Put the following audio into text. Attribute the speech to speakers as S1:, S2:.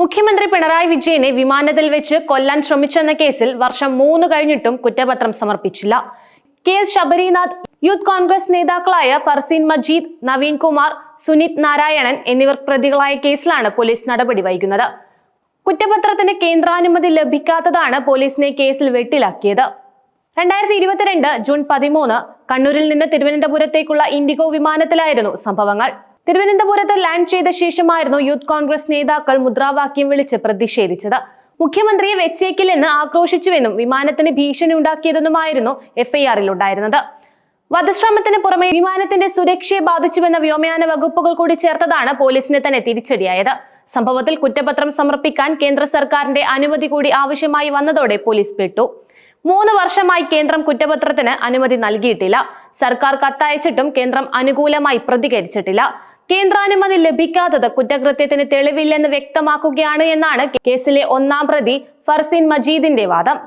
S1: മുഖ്യമന്ത്രി പിണറായി വിജയനെ വിമാനത്തിൽ വെച്ച് കൊല്ലാൻ ശ്രമിച്ചെന്ന കേസിൽ വർഷം 3 കഴിഞ്ഞിട്ടും കുറ്റപത്രം സമർപ്പിച്ചില്ല. KS ശബരിനാഥ്, യൂത്ത് കോൺഗ്രസ് നേതാക്കളായ ഫർസീൻ മജീദ്, നവീൻ കുമാർ, സുനിത് നാരായണൻ എന്നിവർ പ്രതികളായ കേസിലാണ് പോലീസ് നടപടി വൈകുന്നത്. കുറ്റപത്രത്തിന് കേന്ദ്രാനുമതി ലഭിക്കാത്തതാണ് പോലീസിനെ കേസിൽ വെട്ടിലാക്കിയത്. 2022 ജൂൺ 13 കണ്ണൂരിൽ നിന്ന് തിരുവനന്തപുരത്തേക്കുള്ള ഇൻഡിഗോ വിമാനത്തിലായിരുന്നു സംഭവങ്ങൾ. തിരുവനന്തപുരത്ത് ലാൻഡ് ചെയ്ത ശേഷമായിരുന്നു യൂത്ത് കോൺഗ്രസ് നേതാക്കൾ മുദ്രാവാക്യം വിളിച്ച് പ്രതിഷേധിച്ചത്. മുഖ്യമന്ത്രിയെ വെച്ചേക്കില്ലെന്ന് ആക്രോശിച്ചുവെന്നും വിമാനത്തിന് ഭീഷണി ഉണ്ടാക്കിയതെന്നുമായിരുന്നു FIR-ൽ ഉണ്ടായിരുന്നത്. വധശ്രമത്തിന് പുറമെ വിമാനത്തിന്റെ സുരക്ഷയെ ബാധിച്ചുവെന്ന വ്യോമയാന വകുപ്പുകൾ കൂടി ചേർത്തതാണ് പോലീസിന് തന്നെ തിരിച്ചടിയായത്. സംഭവത്തിൽ കുറ്റപത്രം സമർപ്പിക്കാൻ കേന്ദ്ര സർക്കാരിന്റെ അനുമതി കൂടി ആവശ്യമായി വന്നതോടെ പോലീസ് പെട്ടു. 3 വർഷമായി കേന്ദ്രം കുറ്റപത്രത്തിന് അനുമതി നൽകിയിട്ടില്ല. സർക്കാർ കത്തയച്ചിട്ടും കേന്ദ്രം അനുകൂലമായി പ്രതികരിച്ചിട്ടില്ല. കേന്ദ്രാനുമതി ലഭിക്കാത്തത് കുറ്റകൃത്യത്തിന് തെളിവില്ലെന്ന് വ്യക്തമാക്കുകയാണ് എന്നാണ് കേസിലെ 1-ാം പ്രതി ഫർസീൻ മജീദിന്റെ വാദം.